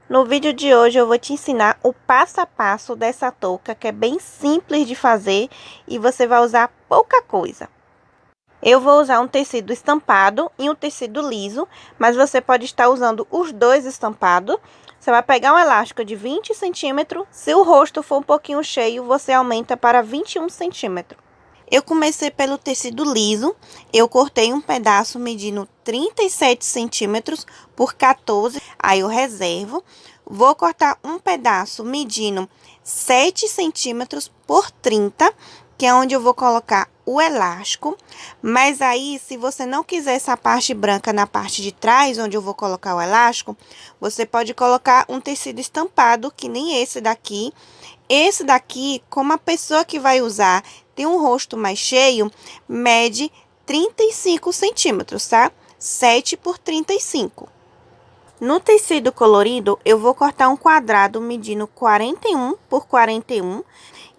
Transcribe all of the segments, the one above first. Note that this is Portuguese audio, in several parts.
No vídeo de hoje eu vou te ensinar o passo a passo dessa touca, que é bem simples de fazer e você vai usar pouca coisa. Eu vou usar um tecido estampado e um tecido liso, mas você pode estar usando os dois estampados. Você vai pegar um elástico de 20 centímetros, se o rosto for um pouquinho cheio, você aumenta para 21 centímetros. Eu comecei pelo tecido liso, eu cortei um pedaço medindo 37 centímetros por 14, aí eu reservo. Vou cortar um pedaço medindo 7 centímetros por 30, que é onde eu vou colocar o elástico. Mas aí, se você não quiser essa parte branca na parte de trás, onde eu vou colocar o elástico, você pode colocar um tecido estampado, que nem esse daqui. Esse daqui, como a pessoa que vai usar tem um rosto mais cheio, mede 35 centímetros, tá? 7 por 35. No tecido colorido, eu vou cortar um quadrado medindo 41 por 41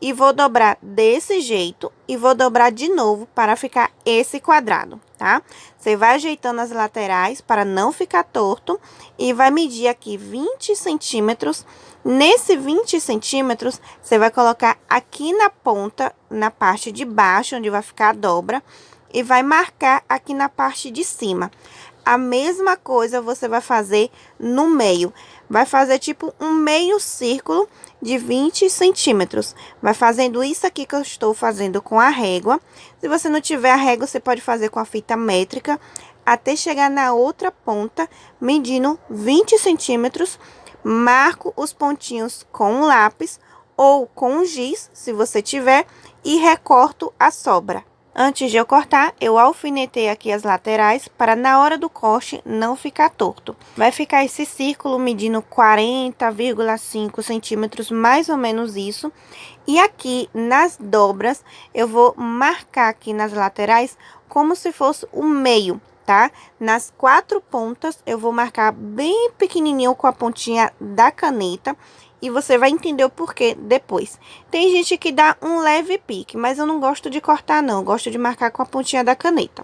e vou dobrar desse jeito e vou dobrar de novo para ficar esse quadrado, tá? Você vai ajeitando as laterais para não ficar torto e vai medir aqui 20 centímetros. Nesse 20 centímetros, você vai colocar aqui na ponta, na parte de baixo, onde vai ficar a dobra, e vai marcar aqui na parte de cima. A mesma coisa você vai fazer no meio. Vai fazer tipo um meio círculo de 20 centímetros. Vai fazendo isso aqui que eu estou fazendo com a régua. Se você não tiver a régua, você pode fazer com a fita métrica, até chegar na outra ponta, medindo 20 centímetros. Marco os pontinhos com um lápis ou com um giz, se você tiver, e recorto a sobra. Antes de eu cortar, eu alfinetei aqui as laterais para na hora do corte não ficar torto. Vai ficar esse círculo medindo 40,5 centímetros, mais ou menos isso. E aqui nas dobras, eu vou marcar aqui nas laterais como se fosse o meio, tá? Nas 4 pontas, eu vou marcar bem pequenininho com a pontinha da caneta. E você vai entender o porquê depois. Tem gente que dá um leve pique, mas eu não gosto de cortar não, eu gosto de marcar com a pontinha da caneta.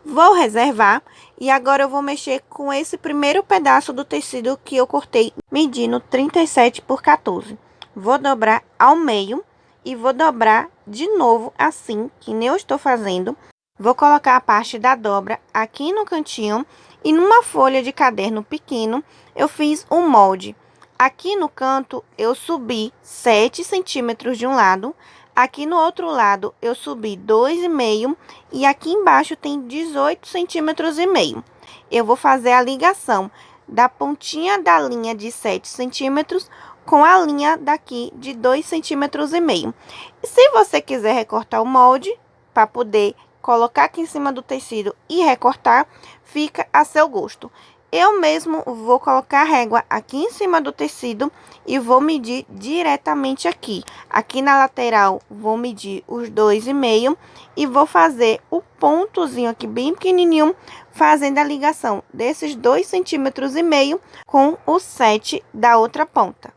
Vou reservar e agora eu vou mexer com esse primeiro pedaço do tecido que eu cortei medindo 37 por 14. Vou dobrar ao meio e vou dobrar de novo assim, que nem eu estou fazendo. Vou colocar a parte da dobra aqui no cantinho e numa folha de caderno pequeno eu fiz um molde. Aqui no canto, eu subi 7 centímetros de um lado. Aqui no outro lado, eu subi 2,5 e aqui embaixo tem 18 centímetros e meio. Eu vou fazer a ligação da pontinha da linha de 7 centímetros com a linha daqui de 2,5 centímetros. E se você quiser recortar o molde, para poder colocar aqui em cima do tecido e recortar, fica a seu gosto. Eu mesmo vou colocar a régua aqui em cima do tecido e vou medir diretamente aqui. Aqui na lateral, vou medir os 2,5 e vou fazer o pontozinho aqui bem pequenininho, fazendo a ligação desses 2,5 centímetros com o 7 da outra ponta.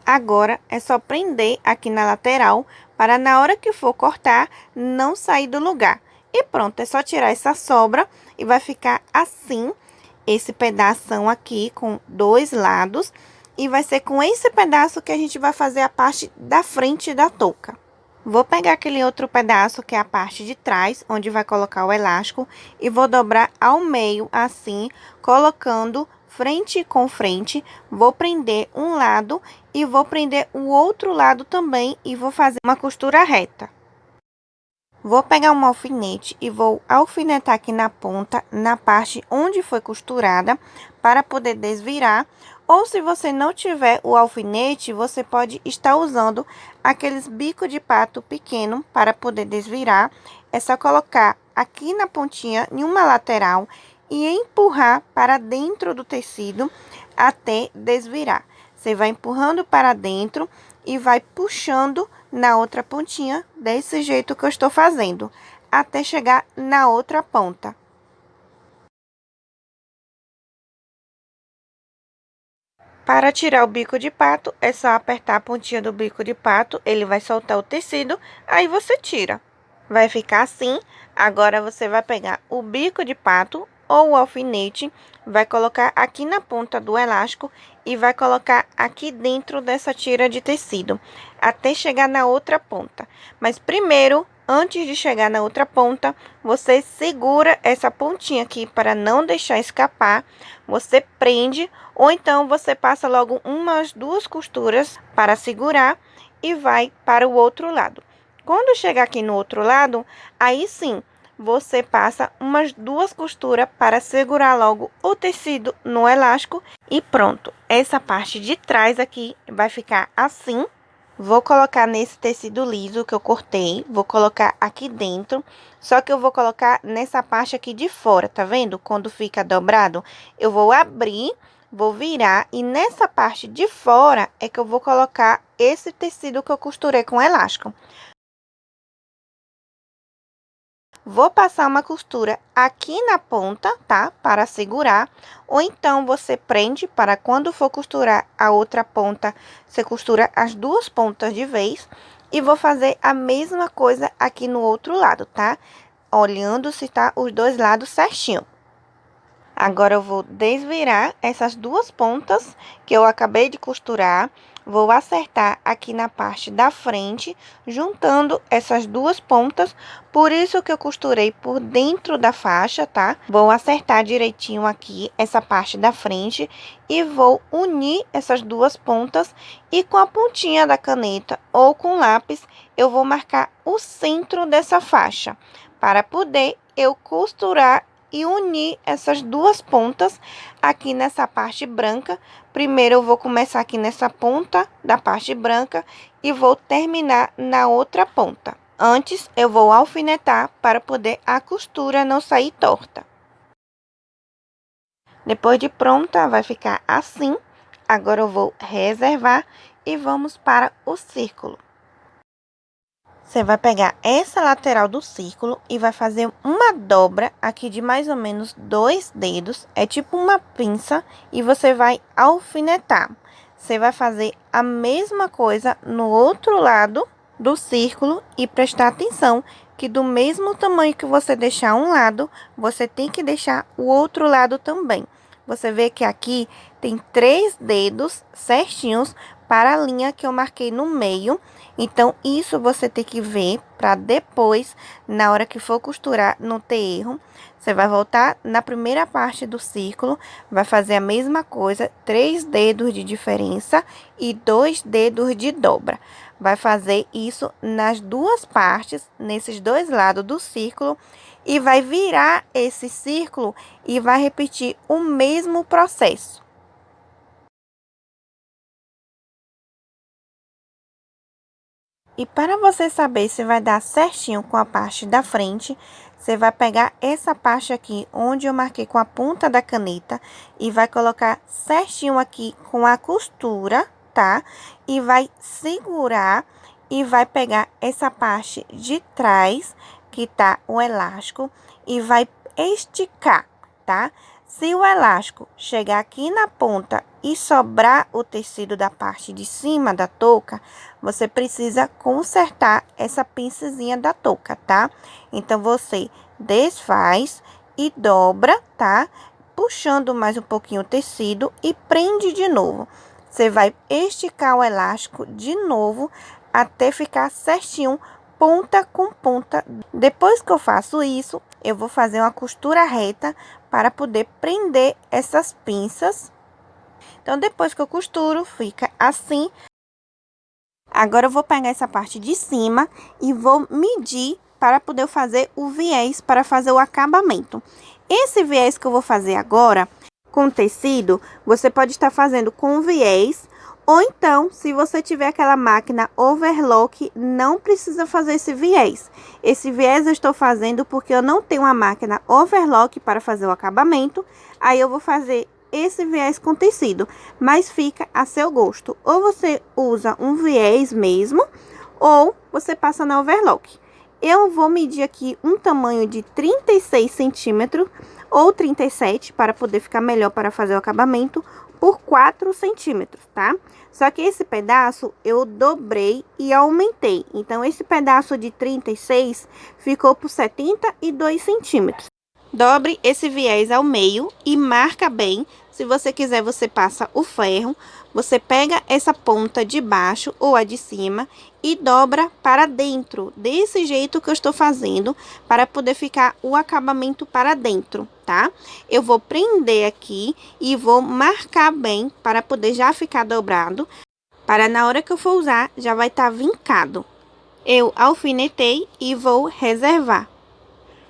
Agora, é só prender aqui na lateral, para na hora que for cortar, não sair do lugar. E pronto, é só tirar essa sobra e vai ficar assim, esse pedação aqui com dois lados. E vai ser com esse pedaço que a gente vai fazer a parte da frente da touca. Vou pegar aquele outro pedaço que é a parte de trás, onde vai colocar o elástico. E vou dobrar ao meio assim, colocando frente com frente. Vou prender um lado e vou prender o outro lado também e vou fazer uma costura reta. Vou pegar um alfinete e vou alfinetar aqui na ponta, na parte onde foi costurada, para poder desvirar. Ou se você não tiver o alfinete, você pode estar usando aqueles bicos de pato pequeno para poder desvirar. É só colocar aqui na pontinha, em uma lateral, e empurrar para dentro do tecido até desvirar. Você vai empurrando para dentro e vai puxando na outra pontinha, desse jeito que eu estou fazendo, até chegar na outra ponta. Para tirar o bico de pato, é só apertar a pontinha do bico de pato, ele vai soltar o tecido, aí você tira. Vai ficar assim. Agora, você vai pegar o bico de pato, ou o alfinete, vai colocar aqui na ponta do elástico e vai colocar aqui dentro dessa tira de tecido, até chegar na outra ponta. Mas primeiro, antes de chegar na outra ponta, você segura essa pontinha aqui para não deixar escapar. Você prende, ou então você passa logo umas 2 costuras para segurar e vai para o outro lado. Quando chegar aqui no outro lado, aí sim, você passa umas 2 costuras para segurar logo o tecido no elástico e pronto. Essa parte de trás aqui vai ficar assim. Vou colocar nesse tecido liso que eu cortei, vou colocar aqui dentro, só que eu vou colocar nessa parte aqui de fora, tá vendo? Quando fica dobrado, eu vou abrir, vou virar e nessa parte de fora é que eu vou colocar esse tecido que eu costurei com elástico. Vou passar uma costura aqui na ponta, tá? Para segurar. Ou então, você prende para quando for costurar a outra ponta, você costura as 2 pontas de vez. E vou fazer a mesma coisa aqui no outro lado, tá? Olhando se tá os 2 lados certinho. Agora, eu vou desvirar essas 2 pontas que eu acabei de costurar. Vou acertar aqui na parte da frente, juntando essas 2 pontas. Por isso que eu costurei por dentro da faixa, tá? Vou acertar direitinho aqui essa parte da frente e vou unir essas 2 pontas. E com a pontinha da caneta ou com lápis, eu vou marcar o centro dessa faixa, para poder eu costurar e unir essas 2 pontas aqui nessa parte branca. Primeiro, eu vou começar aqui nessa ponta da parte branca e vou terminar na outra ponta. Antes, eu vou alfinetar para poder a costura não sair torta. Depois de pronta, vai ficar assim. Agora, eu vou reservar e vamos para o círculo. Você vai pegar essa lateral do círculo e vai fazer uma dobra aqui de mais ou menos 2 dedos. É tipo uma pinça e você vai alfinetar. Você vai fazer a mesma coisa no outro lado do círculo e prestar atenção que do mesmo tamanho que você deixar um lado, você tem que deixar o outro lado também. Você vê que aqui tem 3 dedos certinhos para a linha que eu marquei no meio. Então, isso você tem que ver para depois, na hora que for costurar, não ter erro. Você vai voltar na primeira parte do círculo, vai fazer a mesma coisa, 3 dedos de diferença e 2 dedos de dobra. Vai fazer isso nas 2 partes, nesses 2 lados do círculo, e vai virar esse círculo e vai repetir o mesmo processo. E para você saber se vai dar certinho com a parte da frente, você vai pegar essa parte aqui, onde eu marquei com a ponta da caneta, e vai colocar certinho aqui com a costura, tá? E vai segurar e vai pegar essa parte de trás, que tá o elástico, e vai esticar, tá? Se o elástico chegar aqui na ponta e sobrar o tecido da parte de cima da touca, você precisa consertar essa pincezinha da touca, tá? Então, você desfaz e dobra, tá? Puxando mais um pouquinho o tecido e prende de novo. Você vai esticar o elástico de novo até ficar certinho, ponta com ponta. Depois que eu faço isso, eu vou fazer uma costura reta para poder prender essas pinças. Então, depois que eu costuro, fica assim. Agora, eu vou pegar essa parte de cima e vou medir para poder fazer o viés, para fazer o acabamento. Esse viés que eu vou fazer agora, com tecido, você pode estar fazendo com viés, ou então, se você tiver aquela máquina overlock, não precisa fazer esse viés. Esse viés eu estou fazendo porque eu não tenho uma máquina overlock para fazer o acabamento. Aí, eu vou fazer esse viés com tecido, mas fica a seu gosto. Ou você usa um viés mesmo, ou você passa na overlock. Eu vou medir aqui um tamanho de 36 centímetros ou 37, para poder ficar melhor para fazer o acabamento, por 4 centímetros, tá? Só que esse pedaço eu dobrei e aumentei. Então, esse pedaço de 36 ficou por 72 centímetros. Dobre esse viés ao meio e marca bem. Se você quiser, você passa o ferro. Você pega essa ponta de baixo ou a de cima e dobra para dentro, desse jeito que eu estou fazendo, para poder ficar o acabamento para dentro, tá? Eu vou prender aqui e vou marcar bem para poder já ficar dobrado, para na hora que eu for usar, já vai estar vincado. Eu alfinetei e vou reservar.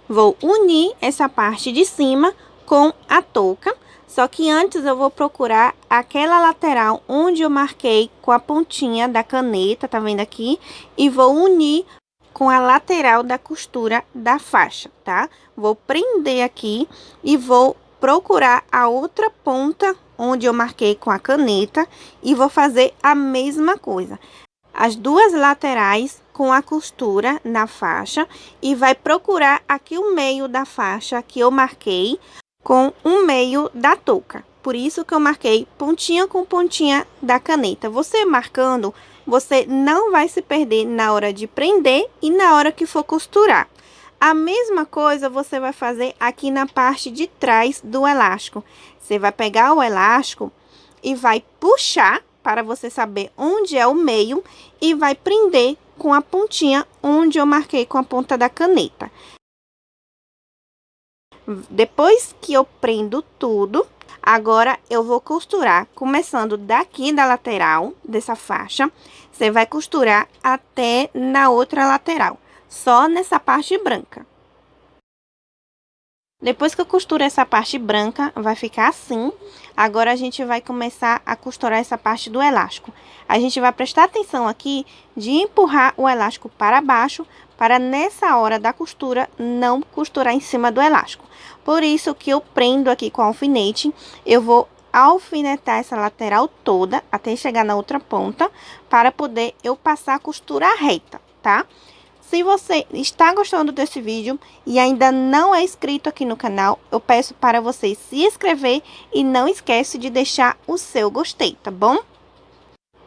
Vou unir essa parte de cima com a touca, só que antes eu vou procurar aquela lateral onde eu marquei com a pontinha da caneta, tá vendo aqui? E vou unir com a lateral da costura da faixa, tá? Vou prender aqui e vou procurar a outra ponta onde eu marquei com a caneta e vou fazer a mesma coisa. As duas laterais com a costura na faixa e vai procurar aqui o meio da faixa que eu marquei com o meio da touca. Por isso que eu marquei pontinha com pontinha da caneta. Você marcando, você não vai se perder na hora de prender e na hora que for costurar. A mesma coisa você vai fazer aqui na parte de trás do elástico. Você vai pegar o elástico e vai puxar para você saber onde é o meio e vai prender com a pontinha onde eu marquei com a ponta da caneta. Depois que eu prendo tudo, agora eu vou costurar, começando daqui da lateral dessa faixa, você vai costurar até na outra lateral, só nessa parte branca. Depois que eu costuro essa parte branca, vai ficar assim. Agora, a gente vai começar a costurar essa parte do elástico. A gente vai prestar atenção aqui de empurrar o elástico para baixo, para nessa hora da costura, não costurar em cima do elástico. Por isso que eu prendo aqui com alfinete, eu vou alfinetar essa lateral toda, até chegar na outra ponta, para poder eu passar a costura reta, tá? Se você está gostando desse vídeo e ainda não é inscrito aqui no canal, eu peço para você se inscrever e não esquece de deixar o seu gostei, tá bom?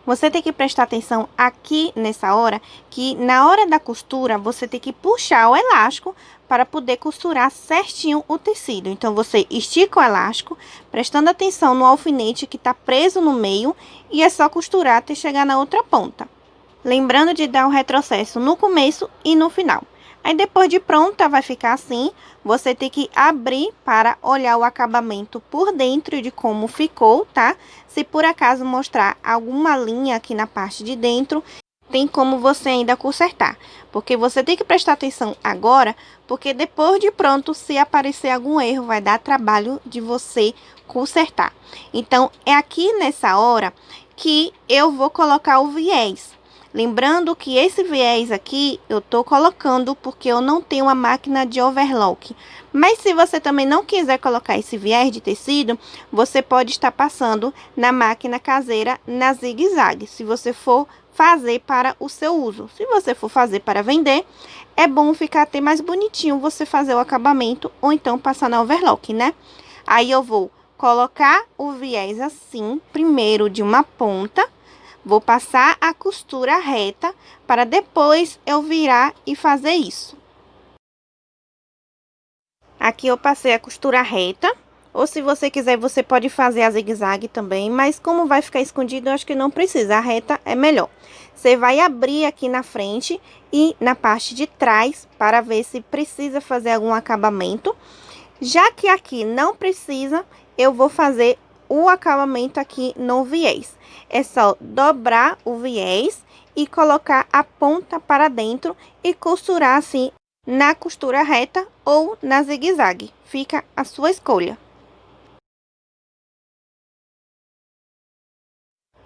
Você tem que prestar atenção aqui nessa hora, que na hora da costura, você tem que puxar o elástico para poder costurar certinho o tecido. Então, você estica o elástico, prestando atenção no alfinete que está preso no meio e é só costurar até chegar na outra ponta. Lembrando de dar um retrocesso no começo e no final. Aí, depois de pronta, vai ficar assim. Você tem que abrir para olhar o acabamento por dentro de como ficou, tá? Se por acaso mostrar alguma linha aqui na parte de dentro, tem como você ainda consertar. Porque você tem que prestar atenção agora, porque depois de pronto, se aparecer algum erro, vai dar trabalho de você consertar. Então, é aqui nessa hora que eu vou colocar o viés. Lembrando que esse viés aqui, eu tô colocando porque eu não tenho uma máquina de overlock. Mas se você também não quiser colocar esse viés de tecido, você pode estar passando na máquina caseira na zigue-zague, se você for fazer para o seu uso. Se você for fazer para vender, é bom ficar até mais bonitinho você fazer o acabamento ou então passar na overlock, né? Aí eu vou colocar o viés assim, primeiro de uma ponta. Vou passar a costura reta para depois eu virar e fazer isso. Aqui eu passei a costura reta, ou se você quiser, você pode fazer a zigue-zague também, mas como vai ficar escondido, eu acho que não precisa, a reta é melhor. Você vai abrir aqui na frente e na parte de trás para ver se precisa fazer algum acabamento. Já que aqui não precisa, eu vou fazer o acabamento aqui no viés. É só dobrar o viés e colocar a ponta para dentro e costurar assim na costura reta ou na zigue-zague. Fica a sua escolha.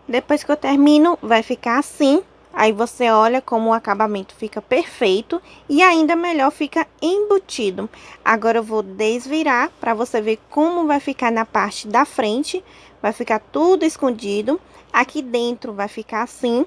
Depois que eu termino, vai ficar assim. Aí você olha como o acabamento fica perfeito e ainda melhor fica embutido. Agora eu vou desvirar para você ver como vai ficar na parte da frente. Vai ficar tudo escondido. Aqui dentro vai ficar assim.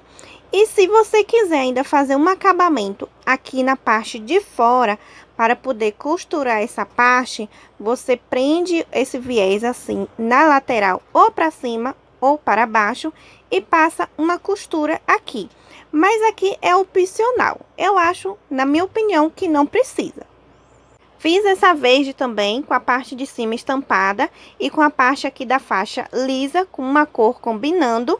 E se você quiser ainda fazer um acabamento aqui na parte de fora, para poder costurar essa parte, você prende esse viés assim na lateral ou para cima ou para baixo e passa uma costura aqui. Mas aqui é opcional. Eu acho, na minha opinião, que não precisa. Fiz essa verde também, com a parte de cima estampada e com a parte aqui da faixa lisa, com uma cor combinando.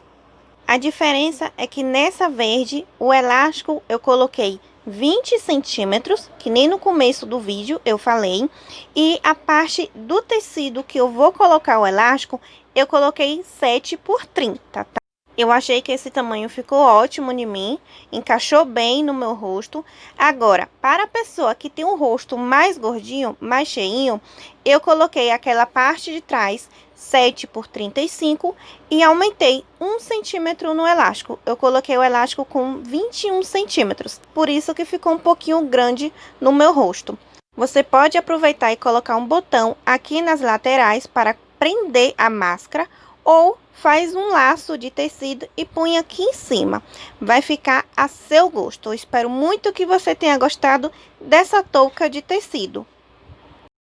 A diferença é que nessa verde, o elástico eu coloquei 20 centímetros, que nem no começo do vídeo eu falei. E a parte do tecido que eu vou colocar o elástico, eu coloquei 7 por 30, tá? Eu achei que esse tamanho ficou ótimo em mim, encaixou bem no meu rosto. Agora, para a pessoa que tem um rosto mais gordinho, mais cheinho, eu coloquei aquela parte de trás 7 por 35 e aumentei 1 centímetro no elástico. Eu coloquei o elástico com 21 centímetros, por isso que ficou um pouquinho grande no meu rosto. Você pode aproveitar e colocar um botão aqui nas laterais para prender a máscara, ou faz um laço de tecido e põe aqui em cima. Vai ficar a seu gosto. Eu espero muito que você tenha gostado dessa touca de tecido.